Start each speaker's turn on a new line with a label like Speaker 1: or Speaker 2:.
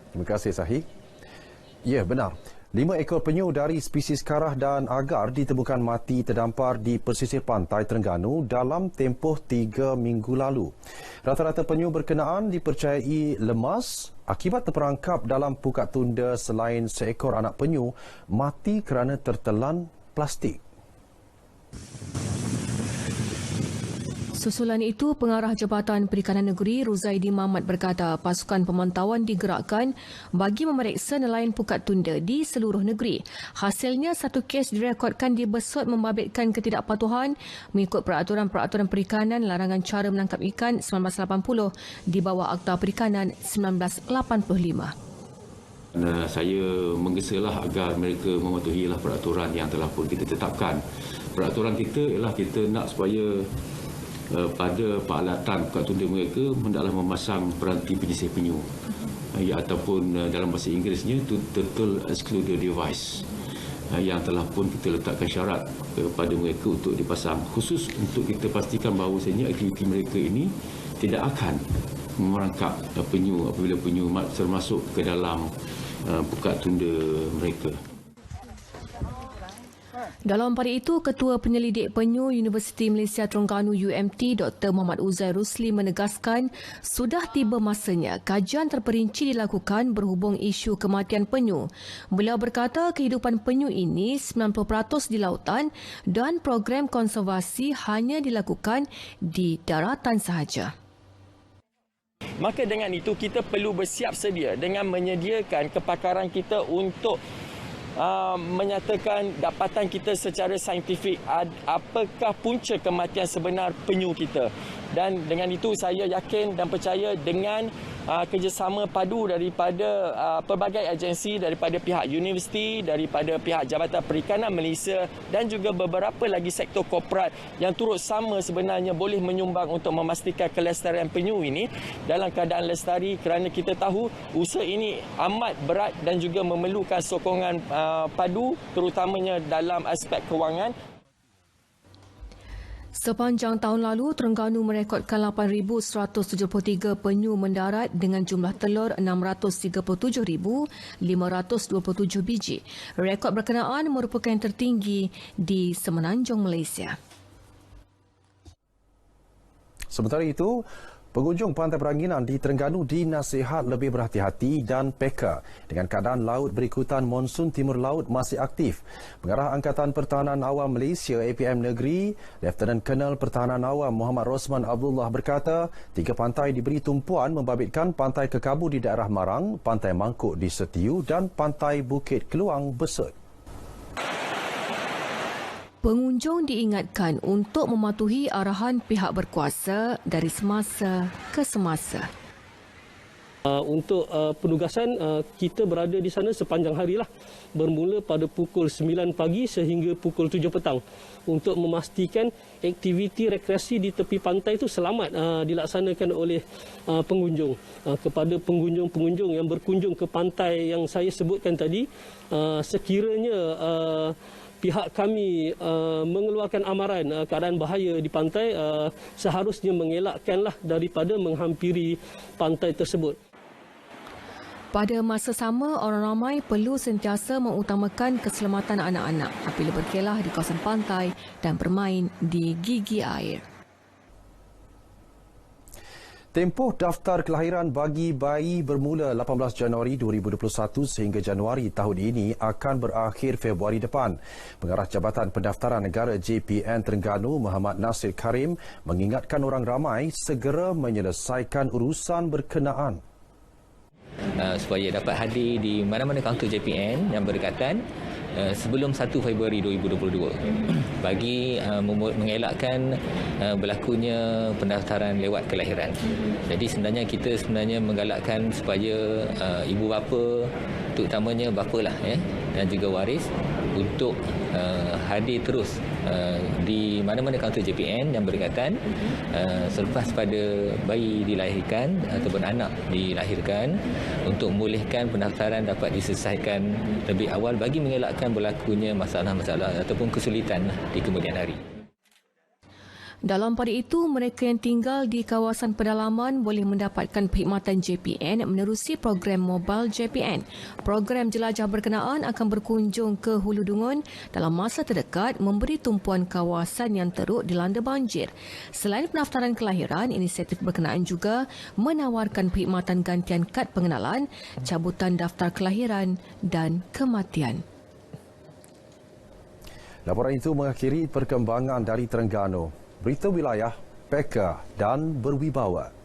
Speaker 1: Terima kasih, Sahih. Ya, benar. 5 ekor penyu dari spesies karah dan agar ditemukan mati terdampar di pesisir pantai Terengganu dalam tempoh 3 minggu lalu. Rata-rata penyu berkenaan dipercayai lemas akibat terperangkap dalam pukat tunda selain seekor anak penyu mati kerana tertelan plastik.
Speaker 2: Susulan itu, Pengarah Jabatan Perikanan Negeri Ruzaidi Mamat berkata pasukan pemantauan digerakkan bagi memeriksa nelayan pukat tunda di seluruh negeri. Hasilnya, 1 kes direkodkan di Besut membabitkan ketidakpatuhan mengikut peraturan-peraturan perikanan larangan cara menangkap ikan 1980 di bawah Akta Perikanan 1985.
Speaker 3: Saya menggesalah agar mereka mematuhilah peraturan yang telah pun kita tetapkan. Peraturan kita ialah kita nak supaya pada peralatan pukat tunda mereka hendaklah memasang peranti penyisir penyu ataupun dalam bahasa Inggerisnya total excluder device yang telah pun kita letakkan syarat kepada mereka untuk dipasang khusus untuk kita pastikan bahawasanya aktiviti mereka ini tidak akan merangkap penyu apabila penyu termasuk ke dalam pukat tunda mereka.
Speaker 2: Dalam pada itu, Ketua Penyelidik Penyu Universiti Malaysia Terengganu UMT Dr. Muhammad Uzair Rusli menegaskan sudah tiba masanya kajian terperinci dilakukan berhubung isu kematian penyu. Beliau berkata kehidupan penyu ini 90% di lautan dan program konservasi hanya dilakukan di daratan sahaja.
Speaker 4: Maka dengan itu kita perlu bersiap sedia dengan menyediakan kepakaran kita untuk menyatakan dapatan kita secara saintifik apakah punca kematian sebenar penyu kita. Dan dengan itu saya yakin dan percaya dengan kerjasama padu daripada pelbagai agensi, daripada pihak universiti, daripada pihak Jabatan Perikanan Malaysia dan juga beberapa lagi sektor korporat yang turut sama sebenarnya boleh menyumbang untuk memastikan kelestarian penyu ini dalam keadaan lestari, kerana kita tahu usaha ini amat berat dan juga memerlukan sokongan padu terutamanya dalam aspek kewangan.
Speaker 2: Sepanjang tahun lalu, Terengganu merekodkan 8,173 penyu mendarat dengan jumlah telur 637,527 biji. Rekod berkenaan merupakan yang tertinggi di Semenanjung Malaysia.
Speaker 1: Sementara itu, pengunjung Pantai Peranginan di Terengganu dinasihat lebih berhati-hati dan peka dengan keadaan laut berikutan monsun timur laut masih aktif. Pengarah Angkatan Pertahanan Awam Malaysia APM Negeri, Lieutenant Colonel Pertahanan Awam Muhammad Rosman Abdullah berkata, 3 pantai diberi tumpuan membabitkan Pantai Kekabu di daerah Marang, Pantai Mangkuk di Setiu dan Pantai Bukit Keluang Besut.
Speaker 2: Pengunjung diingatkan untuk mematuhi arahan pihak berkuasa dari semasa ke semasa.
Speaker 5: Untuk penugasan, kita berada di sana sepanjang harilah, bermula pada pukul 9 pagi sehingga pukul 7 petang untuk memastikan aktiviti rekreasi di tepi pantai itu selamat dilaksanakan oleh pengunjung. Kepada pengunjung-pengunjung yang berkunjung ke pantai yang saya sebutkan tadi, sekiranya pihak kami mengeluarkan amaran keadaan bahaya di pantai, seharusnya mengelakkanlah daripada menghampiri pantai tersebut.
Speaker 2: Pada masa sama, orang ramai perlu sentiasa mengutamakan keselamatan anak-anak apabila berkelah di kawasan pantai dan bermain di gigi air.
Speaker 1: Tempoh daftar kelahiran bagi bayi bermula 18 Januari 2021 sehingga Januari tahun ini akan berakhir Februari depan. Pengarah Jabatan Pendaftaran Negara JPN Terengganu Muhammad Nasir Karim mengingatkan orang ramai segera menyelesaikan urusan berkenaan.
Speaker 6: Supaya dapat hadir di mana-mana kaunter JPN yang berdekatan sebelum 1 Februari 2022 bagi mengelakkan berlakunya pendaftaran lewat kelahiran. Jadi sebenarnya kita menggalakkan supaya ibu bapa, terutamanya bapa lah dan juga waris untuk hadir terus di mana-mana kaunter JPN yang berdekatan selepas pada bayi dilahirkan ataupun anak dilahirkan untuk membolehkan pendaftaran dapat diselesaikan lebih awal bagi mengelakkan berlakunya masalah-masalah ataupun kesulitan di kemudian hari.
Speaker 2: Dalam pada itu, mereka yang tinggal di kawasan pedalaman boleh mendapatkan perkhidmatan JPN menerusi program Mobile JPN. Program jelajah berkenaan akan berkunjung ke Hulu Dungun dalam masa terdekat memberi tumpuan kawasan yang teruk dilanda banjir. Selain pendaftaran kelahiran, inisiatif berkenaan juga menawarkan perkhidmatan gantian kad pengenalan, cabutan daftar kelahiran dan kematian.
Speaker 1: Laporan itu mengakhiri perkembangan dari Terengganu. Berita wilayah, peka dan berwibawa.